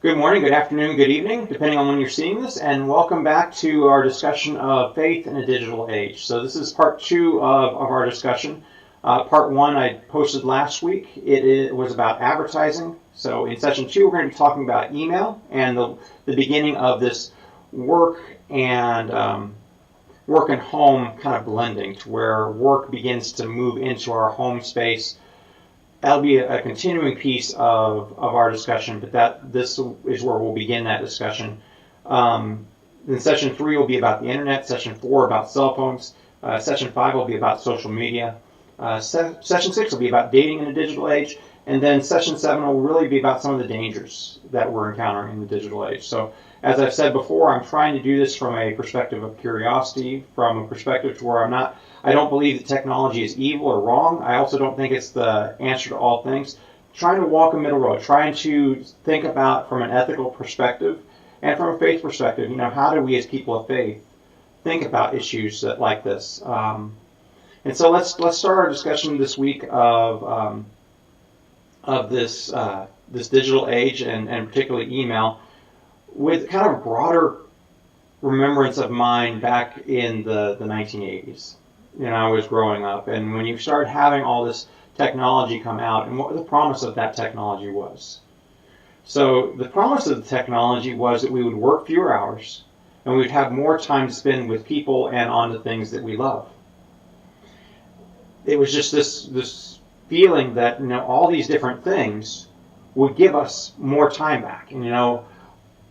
Good morning, good afternoon, good evening, depending on when you're seeing this, and welcome back to our discussion of faith in a digital age. So this is part two of our discussion. Part one I posted last week. It was about advertising. So in session two, we're going to be talking about email and the beginning of this work and home kind of blending, to where work begins to move into our home space. That'll be a continuing piece of our discussion, but this is where we'll begin that discussion. Then session 3 will be about the internet, session 4 about cell phones, session 5 will be about social media, session 6 will be about dating in the digital age, and then session 7 will really be about some of the dangers that we're encountering in the digital age. So as I've said before, I'm trying to do this from a perspective of curiosity, from a perspective to where I don't believe that technology is evil or wrong. I also don't think it's the answer to all things. Trying to walk a middle road, trying to think about from an ethical perspective and from a faith perspective, how do we as people of faith think about issues like this? And so let's start our discussion this week of this digital age and particularly email with kind of a broader remembrance of mine back in the 1980s. I was growing up, and when you start having all this technology come out, and what the promise of that technology was. So the promise of the technology was that we would work fewer hours, and we'd have more time to spend with people and on the things that we love. It was just this feeling that all these different things would give us more time back, and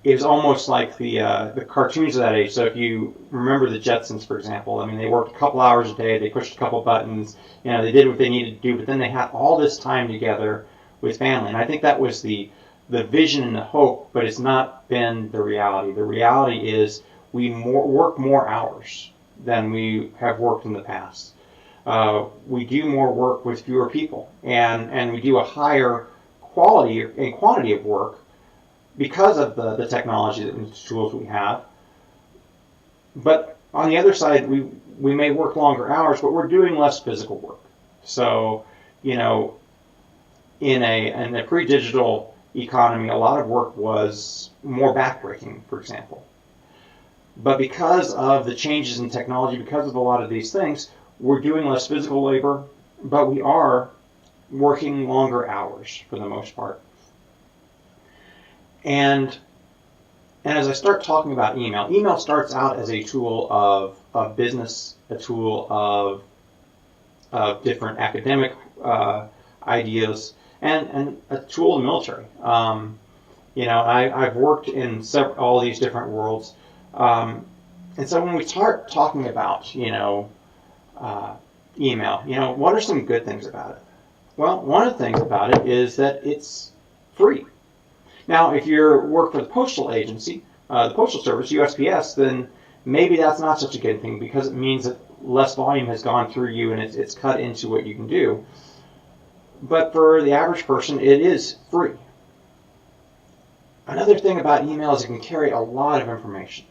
it was almost like the cartoons of that age. So if you remember the Jetsons, for example, they worked a couple hours a day, they pushed a couple buttons, they did what they needed to do, but then they had all this time together with family. And I think that was the vision and the hope, but it's not been the reality. The reality is we work more hours than we have worked in the past. We do more work with fewer people, and we do a higher quality and quantity of work because of the technology and the tools we have. But on the other side, we may work longer hours, but we're doing less physical work. So, in a pre-digital economy, a lot of work was more backbreaking, for example. But because of the changes in technology, because of a lot of these things, we're doing less physical labor, but we are working longer hours for the most part. And as I start talking about email starts out as a tool of business, a tool of different academic ideas, and a tool of the military. I've worked in all these different worlds. And so when we start talking about, email, what are some good things about it? Well, one of the things about it is that it's free. Now, if you work for the postal agency, the postal service, USPS, then maybe that's not such a good thing because it means that less volume has gone through you and it's cut into what you can do. But for the average person, it is free. Another thing about email is it can carry a lot of information.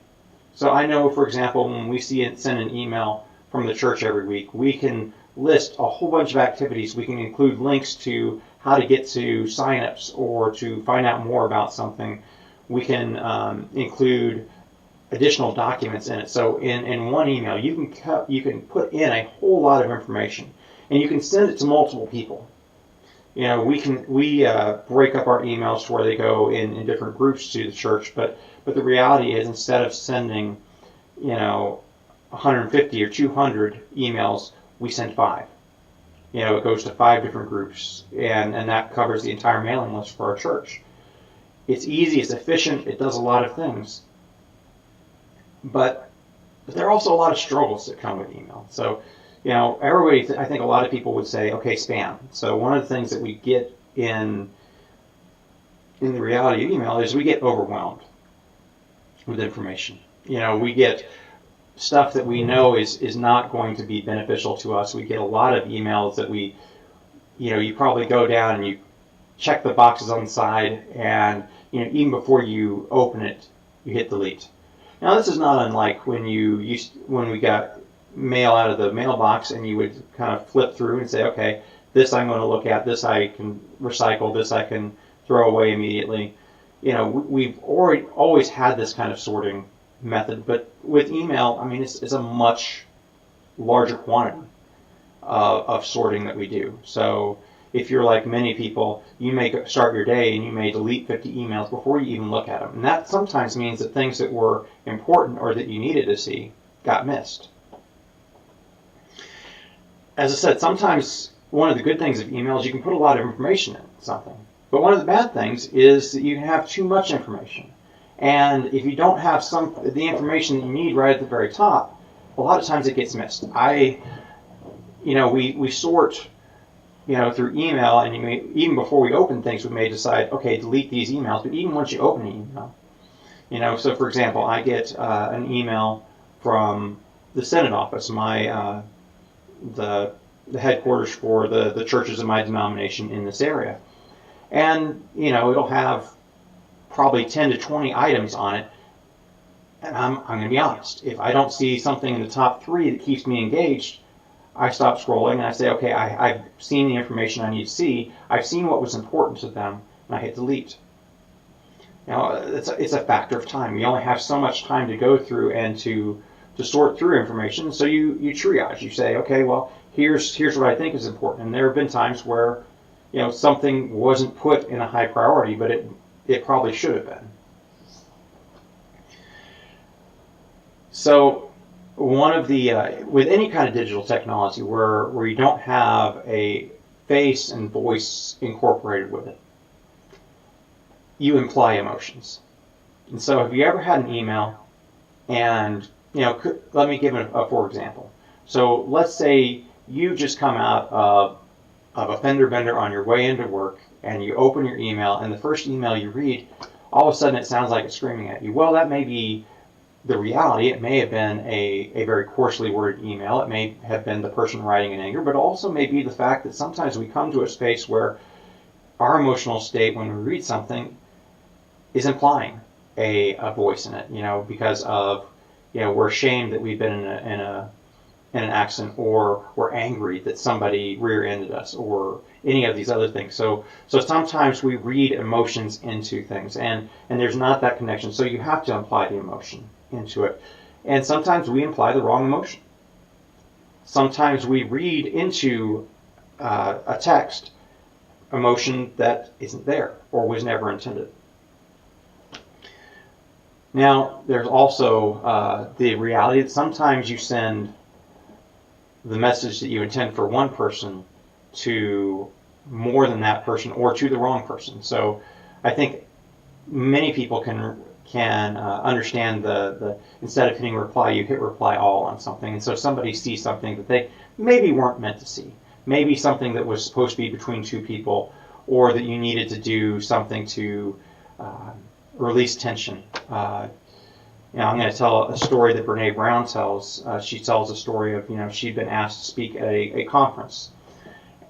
So I know, for example, when we send an email from the church every week, we can list a whole bunch of activities. We can include links to how to get to signups or to find out more about something. We can include additional documents in it. So in one email, you can put in a whole lot of information, and you can send it to multiple people. We break up our emails to where they go in different groups to the church, but the reality is instead of sending 150 or 200 emails, we send 5. It goes to 5 different groups, and that covers the entire mailing list for our church. It's easy, it's efficient, it does a lot of things. But there are also a lot of struggles that come with email. So, everybody, I think a lot of people would say, okay, spam. So one of the things that we get in the reality of email is we get overwhelmed with information. We get stuff that we know is not going to be beneficial to us. We get a lot of emails that you probably go down and you check the boxes on the side, and even before you open it, you hit delete. Now this is not unlike when we got mail out of the mailbox and you would kind of flip through and say, okay, this I'm going to look at, this I can recycle, this I can throw away immediately. we've already always had this kind of sorting method, but with email, I mean, it's a much larger quantity of sorting that we do. So if you're like many people, you may start your day and you may delete 50 emails before you even look at them. And that sometimes means that things that were important or that you needed to see got missed. As I said, sometimes one of the good things of email is you can put a lot of information in something. But one of the bad things is that you can have too much information. And if you don't have the information that you need right at the very top, a lot of times it gets missed. We sort through email, and even before we open things, we may decide, okay, delete these emails. But even once you open an email, so for example, I get an email from the Senate office, the headquarters for the churches of my denomination in this area, and it'll have probably 10 to 20 items on it. And I'm going to be honest, if I don't see something in the top 3 that keeps me engaged, I stop scrolling and I say, okay, I've seen the information I need to see. I've seen what was important to them, and I hit delete. It's a factor of time. You only have so much time to go through and to sort through information. So you triage. You say, okay, well, here's what I think is important. And there have been times where something wasn't put in a high priority, but it probably should have been. So one of the with any kind of digital technology where you don't have a face and voice incorporated with it, you imply emotions. And so have you ever had an email and let me give a for example. So let's say you just come out of a fender bender on your way into work, and you open your email, and the first email you read, all of a sudden it sounds like it's screaming at you. Well, that may be the reality. It may have been a very coarsely worded email. It may have been the person writing in anger, but also may be the fact that sometimes we come to a space where our emotional state when we read something is implying a voice in it, because of, we're ashamed that we've been in an accident, or we're angry that somebody rear-ended us, or any of these other things. So sometimes we read emotions into things, and there's not that connection. So you have to imply the emotion into it. And sometimes we imply the wrong emotion. Sometimes we read into a text emotion that isn't there or was never intended. Now, there's also the reality that sometimes you send the message that you intend for one person to more than that person, or to the wrong person. So I think many people can understand the instead of hitting reply, you hit reply all on something. And so somebody sees something that they maybe weren't meant to see. Maybe something that was supposed to be between two people, or that you needed to do something to release tension. I'm going to tell a story that Brene Brown tells. She tells a story of, she'd been asked to speak at a conference,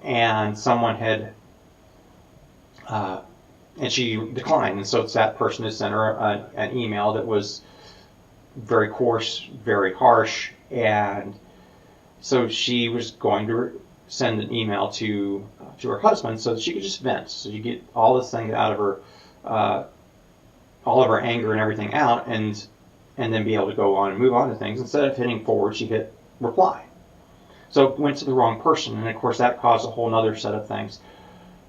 and someone had, and she declined. And so that person had sent her an email that was very coarse, very harsh, and so she was going to send an email to her husband so that she could just vent, so you get all this thing out of her, all of her anger and everything out, and then be able to go on and move on to things. Instead of hitting forward, she hit reply. So it went to the wrong person, and of course that caused a whole other set of things.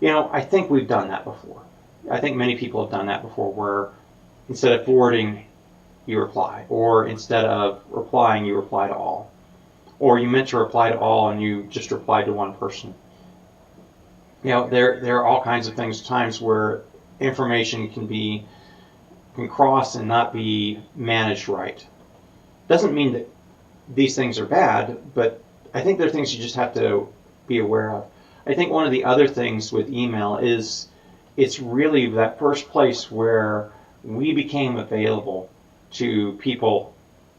I think we've done that before. I think many people have done that before, where instead of forwarding, you reply, or instead of replying, you reply to all. Or you meant to reply to all and you just replied to one person. There are all kinds of times where information can cross and not be managed right. Doesn't mean that these things are bad, but I think they're things you just have to be aware of. I think one of the other things with email is it's really that first place where we became available to people,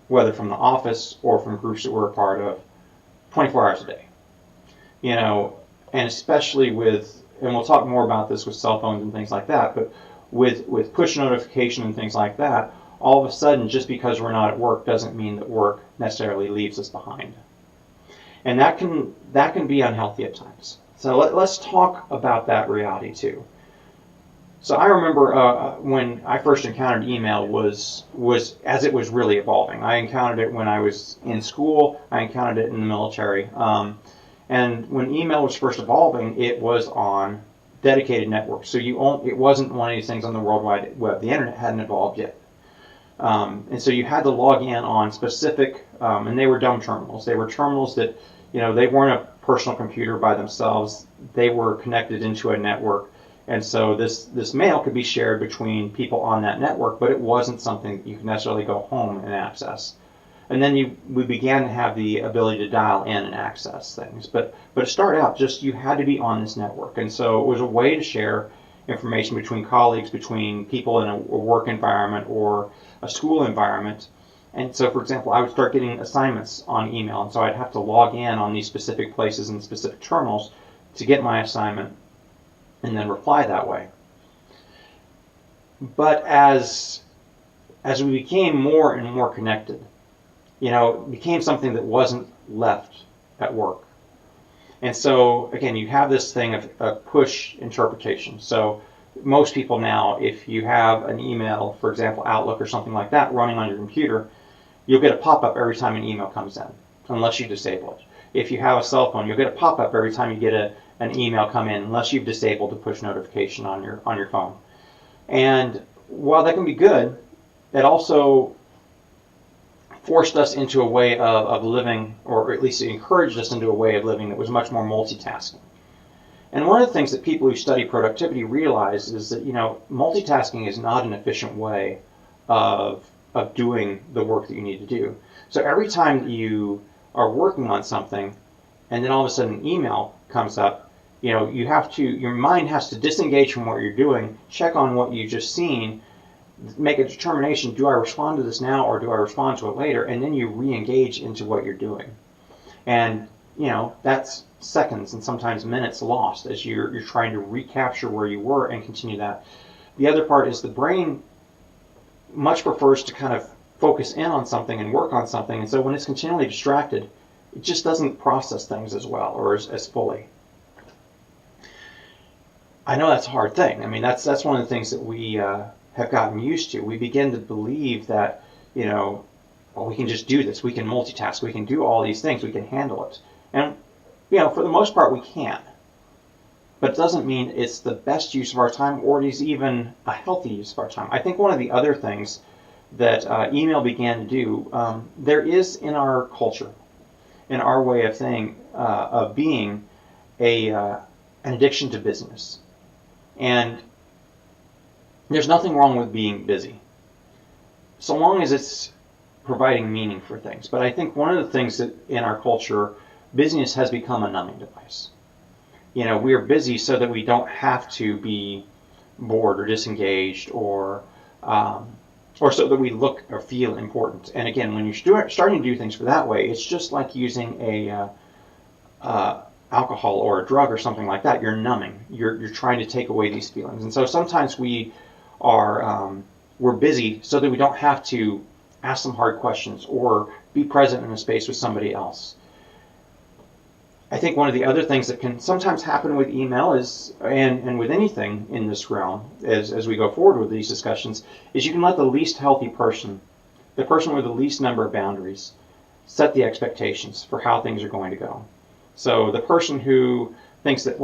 whether from the office or from groups that we're a part of, 24 hours a day. And especially with, and we'll talk more about this with cell phones and things like that, but with push notification and things like that, all of a sudden, just because we're not at work doesn't mean that work necessarily leaves us behind. And that can be unhealthy at times. So let's talk about that reality too. So I remember when I first encountered email was as it was really evolving. I encountered it when I was in school. I encountered it in the military. And when email was first evolving, it was on dedicated networks. So it wasn't one of these things on the World Wide Web. The internet hadn't evolved yet. And so you had to log in on specific, and they were dumb terminals. They were terminals that, they weren't a personal computer by themselves. They were connected into a network. And so this mail could be shared between people on that network, but it wasn't something that you could necessarily go home and access. And then we began to have the ability to dial in and access things. But to start out, just you had to be on this network. And so it was a way to share information between colleagues, between people in a work environment or a school environment. And so, for example, I would start getting assignments on email. And so I'd have to log in on these specific places and specific terminals to get my assignment and then reply that way. But as we became more and more connected, it became something that wasn't left at work. And so, again, you have this thing of push interpretation. So most people now, if you have an email, for example, Outlook or something like that running on your computer, you'll get a pop-up every time an email comes in, unless you disable it. If you have a cell phone, you'll get a pop-up every time you get an email come in, unless you've disabled the push notification on your phone. And while that can be good, it also forced us into a way of living, or at least it encouraged us into a way of living that was much more multitasking. And one of the things that people who study productivity realize is that, multitasking is not an efficient way of doing the work that you need to do. So every time that you are working on something and then all of a sudden an email comes up, your mind has to disengage from what you're doing, check on what you've just seen, make a determination, do I respond to this now or do I respond to it later? And then you re-engage into what you're doing. And, that's seconds and sometimes minutes lost as you're trying to recapture where you were and continue that. The other part is the brain much prefers to kind of focus in on something and work on something. And so when it's continually distracted, it just doesn't process things as well or as fully. I know that's a hard thing. I mean, that's one of the things that we have gotten used to. We begin to believe that, we can just do this. We can multitask. We can do all these things. We can handle it. And, for the most part, we can. But it doesn't mean it's the best use of our time or it is even a healthy use of our time. I think one of the other things that email began to do, there is in our culture, in our way of being, an addiction to busyness. And there's nothing wrong with being busy, so long as it's providing meaning for things. But I think one of the things that in our culture, busyness has become a numbing device. We are busy so that we don't have to be bored or disengaged or so that we look or feel important. And again, when you're starting to do things for that way, it's just like using a alcohol or a drug or something like that. You're numbing. You're trying to take away these feelings. And so sometimes we're busy so that we don't have to ask some hard questions or be present in a space with somebody else. I think one of the other things that can sometimes happen with email is, and with anything in this realm, as we go forward with these discussions, is you can let the least healthy person, the person with the least number of boundaries, set the expectations for how things are going to go. So the person who thinks that,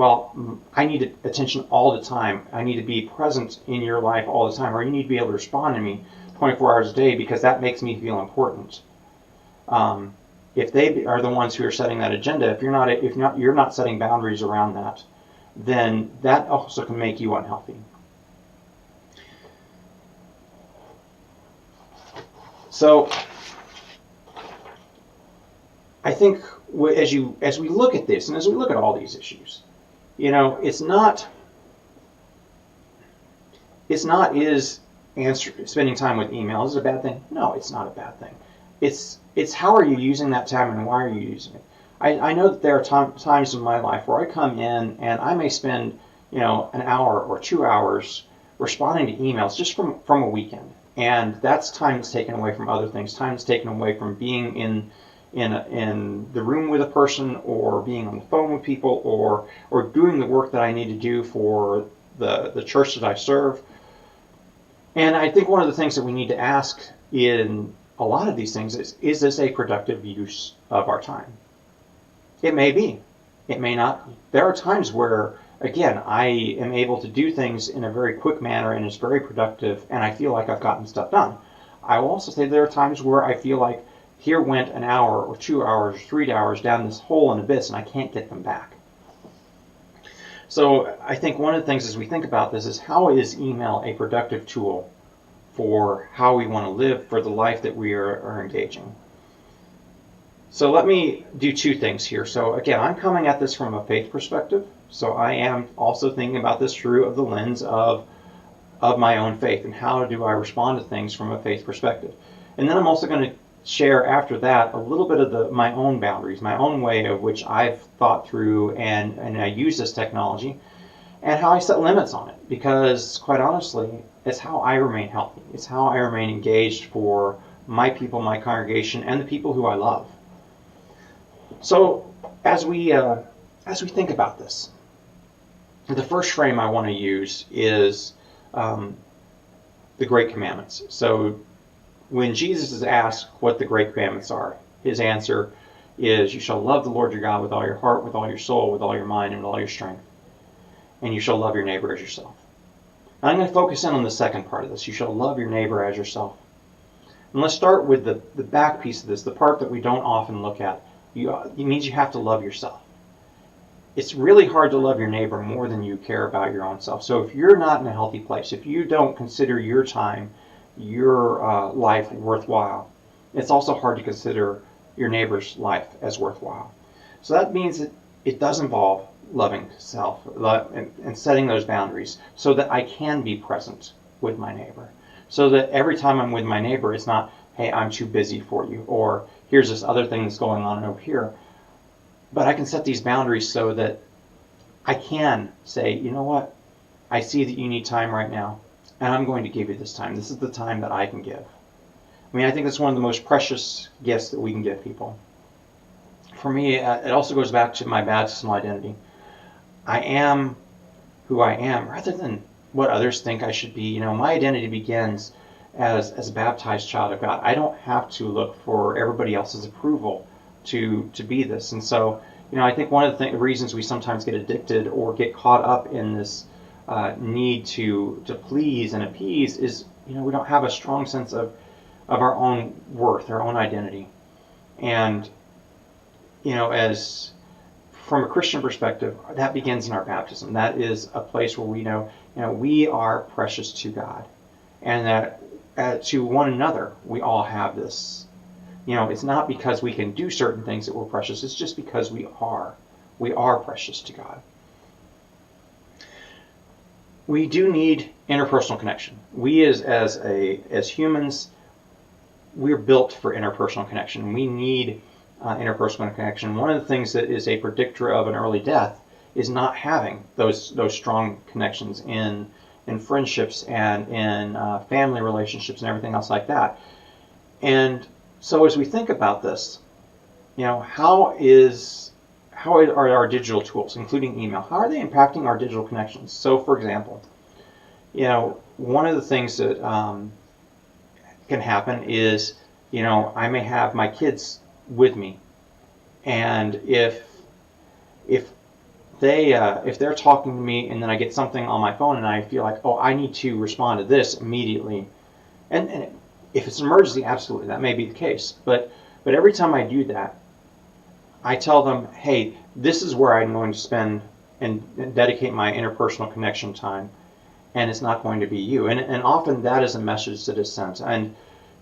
I need attention all the time, I need to be present in your life all the time, or you need to be able to respond to me 24 hours a day because that makes me feel important. If they are the ones who are setting that agenda, if you're not setting boundaries around that, then that also can make you unhealthy. So I think as we look at this and as we look at all these issues, it's not spending time with email is a bad thing? No, it's not a bad thing. It's how are you using that time and why are you using it? I know that there are times in my life where I come in and I may spend an hour or 2 hours responding to emails just from a weekend, and that's time that's taken away from other things. Time that's taken away from being in the room with a person or being on the phone with people or doing the work that I need to do for the church that I serve. And I think one of the things that we need to ask in a lot of these things is this a productive use of our time? It may be. It may not be. There are times where, again, I am able to do things in a very quick manner and it's very productive and I feel like I've gotten stuff done. I will also say there are times where I feel like here went an hour or 2 hours or 3 hours down this hole and abyss and I can't get them back. So I think one of the things as we think about this is how is email a productive tool for how we want to live, for the life that we are engaging. So let me do two things here. So again, I'm coming at this from a faith perspective. So I am also thinking about this through the lens of my own faith and how do I respond to things from a faith perspective. And then I'm also going to share after that a little bit of my own boundaries, my own way of which I've thought through and I use this technology and how I set limits on it. Because quite honestly, it's how I remain healthy. It's how I remain engaged for my people, my congregation, and the people who I love. So as we think about this, the first frame I want to use is the Great Commandments. So when Jesus is asked what the Great Commandments are, his answer is, you shall love the Lord your God with all your heart, with all your soul, with all your mind, and with all your strength. And you shall love your neighbor as yourself. And I'm going to focus in on the second part of this. You shall love your neighbor as yourself. And let's start with the back piece of this, the part that we don't often look at. It means you have to love yourself. It's really hard to love your neighbor more than you care about your own self. So if you're not in a healthy place, if you don't consider your time, your life worthwhile, it's also hard to consider your neighbor's life as worthwhile. So that means that it does involve loving self and setting those boundaries so that I can be present with my neighbor. So that every time I'm with my neighbor, it's not, hey, I'm too busy for you, or here's this other thing that's going on over here. But I can set these boundaries so that I can say, you know what, I see that you need time right now, and I'm going to give you this time. This is the time that I can give. I mean, I think that's one of the most precious gifts that we can give people. For me, it also goes back to my baptismal identity. I am who I am, rather than what others think I should be. You know, my identity begins as a baptized child of God. I don't have to look for everybody else's approval to be this. And so, you know, I think one of the reasons we sometimes get addicted or get caught up in this need to please and appease is, you know, we don't have a strong sense of our own worth, our own identity. And, you know, as from a Christian perspective, that begins in our baptism. That is a place where we know, you know, we are precious to God, and that to one another, we all have this. You know, it's not because we can do certain things that we're precious. It's just because we are. We are precious to God. We do need interpersonal connection. We as humans, we're built for interpersonal connection. We need interpersonal connection. One of the things that is a predictor of an early death is not having those strong connections in friendships and in family relationships and everything else like that. And so as we think about this, you know, how are our digital tools, including email, how are they impacting our digital connections? So, for example, you know, one of the things that can happen is, you know, I may have my kids with me, and if they're talking to me and then I get something on my phone and I feel like, oh, I need to respond to this immediately, and if it's an emergency, absolutely, that may be the case. But every time I do that, I tell them, hey, this is where I'm going to spend and dedicate my interpersonal connection time, and it's not going to be you. And often that is a message that is sent. And,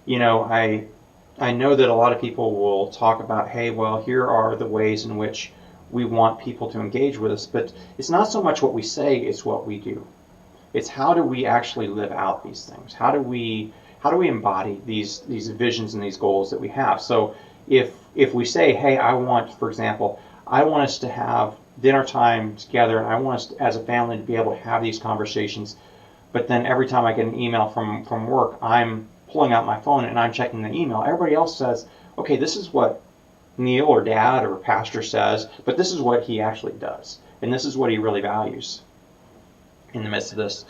you know, I know that a lot of people will talk about, hey, well, here are the ways in which we want people to engage with us. But it's not so much what we say, it's what we do. It's how do we actually live out these things? How do we embody these visions and these goals that we have? So if we say, hey, I want, for example, I want us to have dinner time together, and I want us to, as a family, to be able to have these conversations, but then every time I get an email from work, I'm pulling out my phone and I'm checking the email. Everybody else says, okay, this is what Neil or Dad or Pastor says, but this is what he actually does, and this is what he really values. in the midst of this.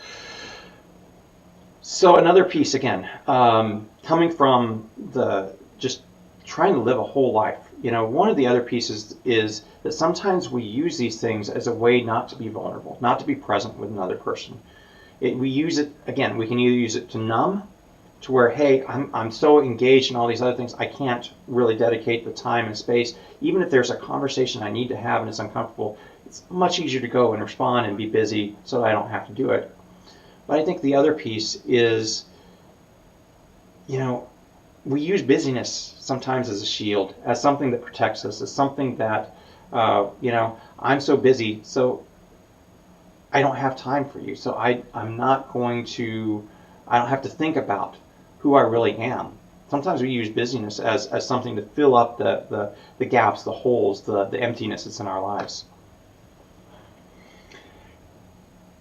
So another piece again, coming from the just trying to live a whole life. One of the other pieces is that sometimes we use these things as a way not to be vulnerable, not to be present with another person. We use it, again, we can either use it to numb, to where, hey, I'm so engaged in all these other things, I can't really dedicate the time and space. Even if there's a conversation I need to have and it's uncomfortable, it's much easier to go and respond and be busy so I don't have to do it. But I think the other piece is, we use busyness sometimes as a shield, as something that protects us, as something that, I'm so busy, so I don't have time for you. So I'm not going to, I don't have to think about who I really am. Sometimes we use busyness as something to fill up the gaps, the holes, the emptiness that's in our lives.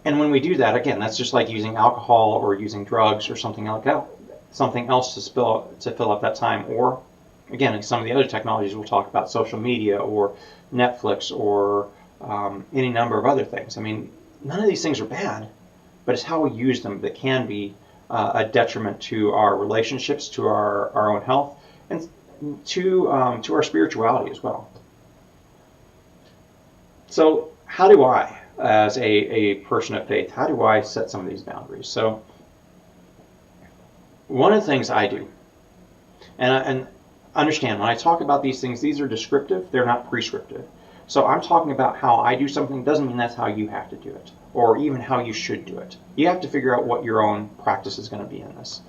And when we do that, again, that's just like using alcohol or using drugs or something like that, something else to fill up that time. Or, again, some of the other technologies we'll talk about, social media or Netflix or any number of other things. I mean, none of these things are bad, but it's how we use them that can be a detriment to our relationships, to our own health, and to our spirituality as well. So how do I, as a person of faith, how do I set some of these boundaries? So one of the things I do, and understand, when I talk about these things, these are descriptive, they're not prescriptive. So I'm talking about how I do something doesn't mean that's how you have to do it, or even how you should do it. You have to figure out what your own practice is going to be in this.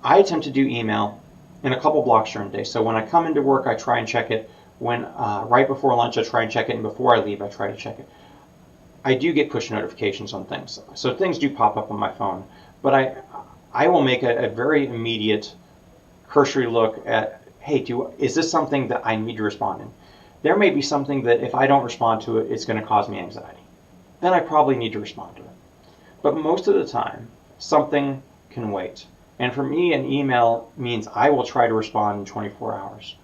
I attempt to do email in a couple blocks during the day. So when I come into work, I try and check it. When right before lunch, I try and check it, and before I leave, I try to check it. I do get push notifications on things, so things do pop up on my phone. But I will make a very immediate, cursory look at, hey, is this something that I need to respond in? There may be something that if I don't respond to it, it's going to cause me anxiety. Then I probably need to respond to it. But most of the time, something can wait. And for me, an email means I will try to respond in 24 hours,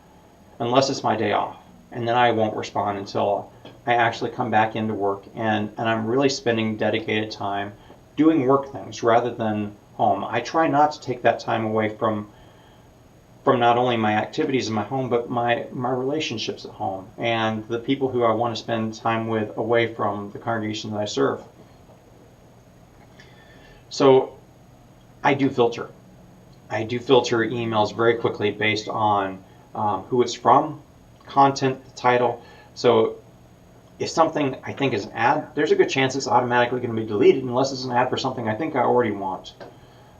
unless it's my day off. And then I won't respond until I actually come back into work and I'm really spending dedicated time doing work things rather than home. I try not to take that time away from not only my activities in my home, but my relationships at home and the people who I want to spend time with away from the congregation that I serve. So I do filter. I do filter emails very quickly based on who it's from, content, the title. So if something I think is an ad, there's a good chance it's automatically going to be deleted unless it's an ad for something I think I already want.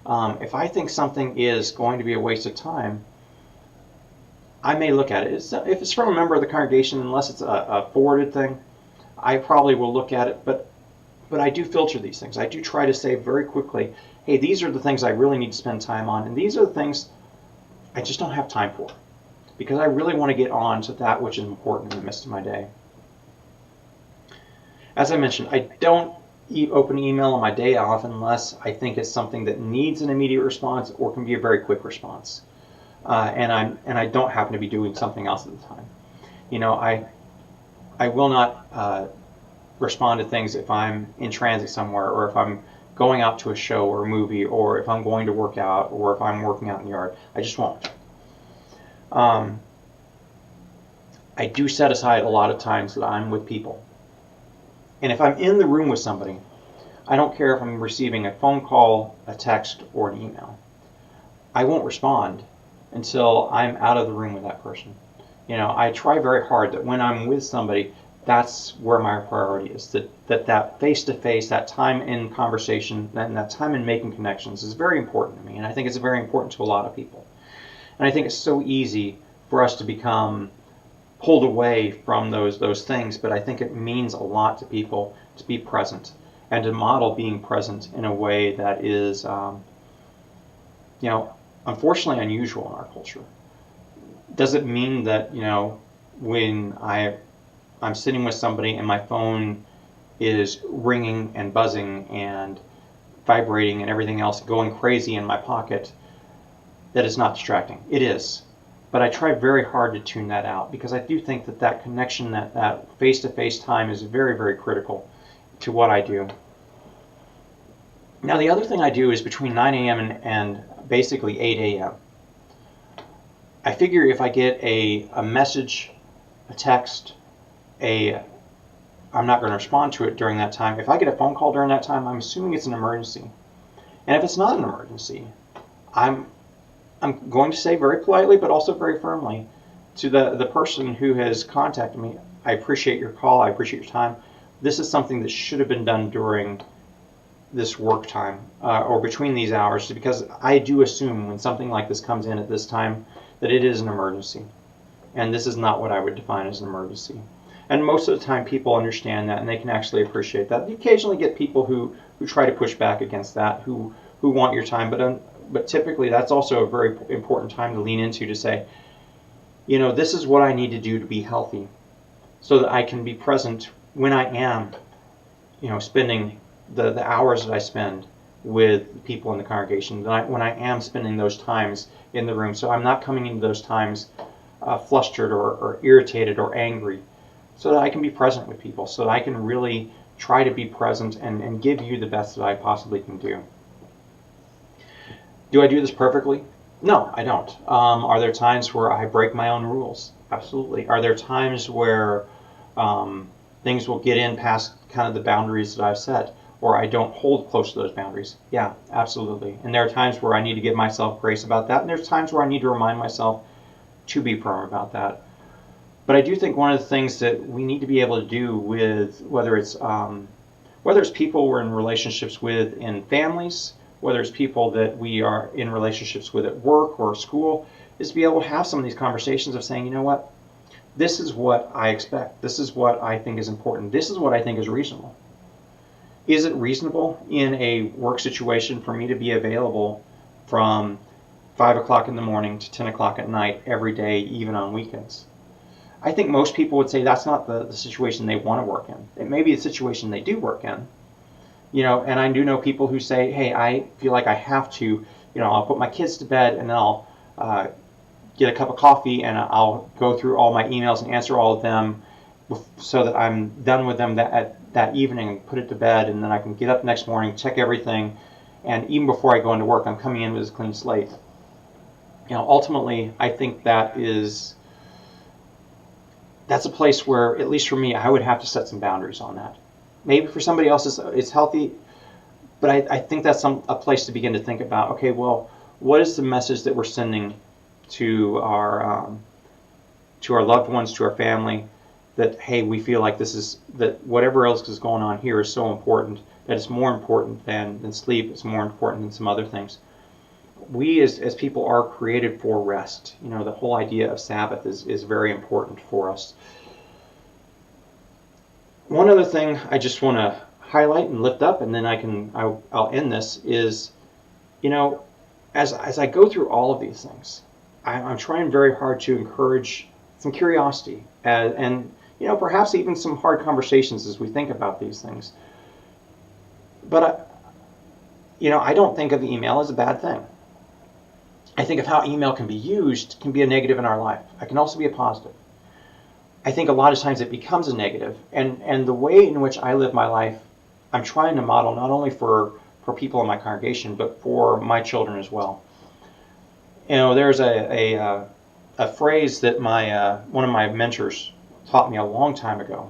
If I think something is going to be a waste of time, I may look at it. If it's from a member of the congregation, unless it's a forwarded thing, I probably will look at it. But I do filter these things. I do try to say very quickly, hey, these are the things I really need to spend time on, and these are the things I just don't have time for, because I really want to get on to that which is important in the midst of my day. As I mentioned, I don't open email on my day off unless I think it's something that needs an immediate response or can be a very quick response. And I don't happen to be doing something else at the time. I will not respond to things if I'm in transit somewhere, or if I'm going out to a show or a movie, or if I'm going to work out, or if I'm working out in the yard. I just won't. I do set aside a lot of times that I'm with people. And if I'm in the room with somebody, I don't care if I'm receiving a phone call, a text, or an email. I won't respond until I'm out of the room with that person. I try very hard that when I'm with somebody, that's where my priority is. That face-to-face, that time in conversation, and that time in making connections is very important to me. And I think it's very important to a lot of people. And I think it's so easy for us to become pulled away from those things, but I think it means a lot to people to be present and to model being present in a way that is, unfortunately unusual in our culture. Does it mean that, when I'm sitting with somebody and my phone is ringing and buzzing and vibrating and everything else going crazy in my pocket, that it's not distracting? It is. But I try very hard to tune that out, because I do think that connection, that face-to-face time is very, very critical to what I do. Now, the other thing I do is between 9 a.m. and basically 8 a.m. I figure if I get a message, a text, I'm not going to respond to it during that time. If I get a phone call during that time, I'm assuming it's an emergency. And if it's not an emergency, I'm going to say very politely, but also very firmly to the person who has contacted me, I appreciate your call, I appreciate your time. This is something that should have been done during this work time or between these hours, because I do assume when something like this comes in at this time that it is an emergency. And this is not what I would define as an emergency. And most of the time people understand that and they can actually appreciate that. You occasionally get people who try to push back against that, who want your time, but typically that's also a very important time to lean into, to say, you know, this is what I need to do to be healthy so that I can be present when I am, you know, spending the hours that I spend with people in the congregation, when I am spending those times in the room. So I'm not coming into those times flustered or irritated or angry, so that I can be present with people, so that I can really try to be present and give you the best that I possibly can do. Do I do this perfectly? No, I don't. Are there times where I break my own rules? Absolutely. Are there times where things will get in past kind of the boundaries that I've set, or I don't hold close to those boundaries? Yeah, absolutely. And there are times where I need to give myself grace about that, and there's times where I need to remind myself to be firm about that. But I do think one of the things that we need to be able to do with whether it's people we're in relationships with in families, whether it's people that we are in relationships with at work or school, is to be able to have some of these conversations of saying, you know what, this is what I expect. This is what I think is important. This is what I think is reasonable. Is it reasonable in a work situation for me to be available from 5 o'clock in the morning to 10 o'clock at night every day, even on weekends? I think most people would say that's not the situation they want to work in. It may be a situation they do work in. You know, and I do know people who say, hey, I feel like I have to, you know, I'll put my kids to bed and then I'll get a cup of coffee and I'll go through all my emails and answer all of them so that I'm done with them that evening and put it to bed, and then I can get up next morning, check everything, and even before I go into work, I'm coming in with a clean slate. You know, ultimately, I think that's a place where, at least for me, I would have to set some boundaries on that. Maybe for somebody else it's healthy, but I think that's a place to begin to think about, okay, well, what is the message that we're sending to our loved ones, to our family, that, hey, we feel like that whatever else is going on here is so important, that it's more important than sleep, it's more important than some other things. We as people are created for rest. You know, the whole idea of Sabbath is very important for us. One other thing I just want to highlight and lift up, and then I'll end this, is, you know, as I go through all of these things, I'm trying very hard to encourage some curiosity and you know, perhaps even some hard conversations as we think about these things. But you know, I don't think of email as a bad thing. I think of how email can be used can be a negative in our life. It can also be a positive. I think a lot of times it becomes a negative, and the way in which I live my life, I'm trying to model not only for people in my congregation, but for my children as well. You know, there's a phrase that one of my mentors taught me a long time ago,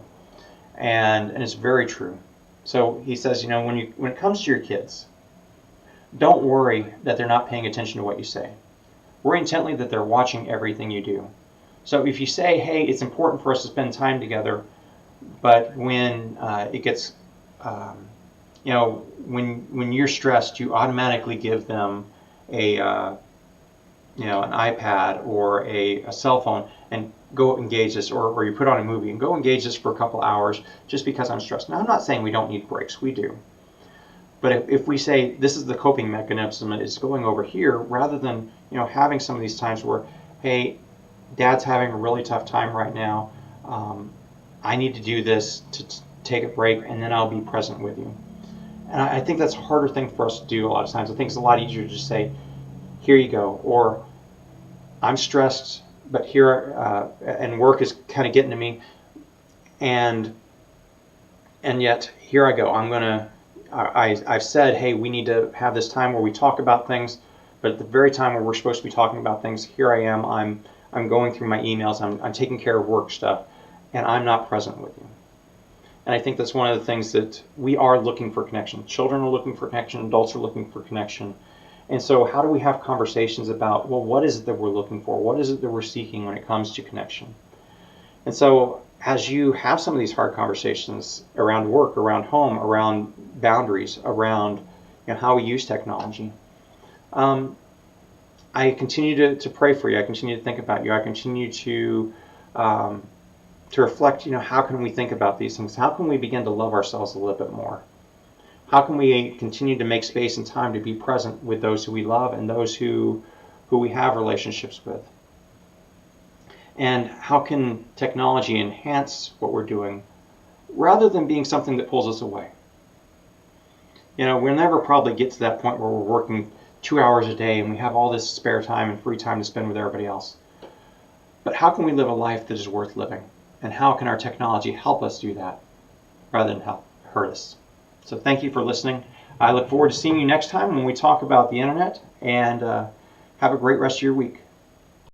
and it's very true. So he says, you know, when it comes to your kids, don't worry that they're not paying attention to what you say. Worry intently that they're watching everything you do. So if you say, hey, it's important for us to spend time together, but when it gets, you know, when you're stressed, you automatically give them an iPad or a cell phone and go engage this, or you put on a movie and go engage this for a couple hours just because I'm stressed. Now, I'm not saying we don't need breaks. We do. But if we say this is the coping mechanism, it's going over here, rather than, you know, having some of these times where, hey, Dad's having a really tough time right now. I need to do this to take a break, and then I'll be present with you. And I think that's a harder thing for us to do a lot of times. I think it's a lot easier to just say, here you go, or I'm stressed, but here, and work is kind of getting to me, and yet here I go. I'm going to I've said, hey, we need to have this time where we talk about things, but at the very time where we're supposed to be talking about things, here I am, I'm going through my emails, I'm taking care of work stuff, and I'm not present with you. And I think that's one of the things that we are looking for connection. Children are looking for connection, adults are looking for connection. And so how do we have conversations about, well, what is it that we're looking for? What is it that we're seeking when it comes to connection? And so as you have some of these hard conversations around work, around home, around boundaries, around how we use technology, I continue to pray for you. I continue to think about you. I continue to reflect, how can we think about these things? How can we begin to love ourselves a little bit more? How can we continue to make space and time to be present with those who we love and those who we have relationships with? And how can technology enhance what we're doing rather than being something that pulls us away? We'll never probably get to that point where we're working 2 hours a day and we have all this spare time and free time to spend with everybody else. But how can we live a life that is worth living? And how can our technology help us do that rather than hurt us? So thank you for listening. I look forward to seeing you next time when we talk about the internet, and have a great rest of your week.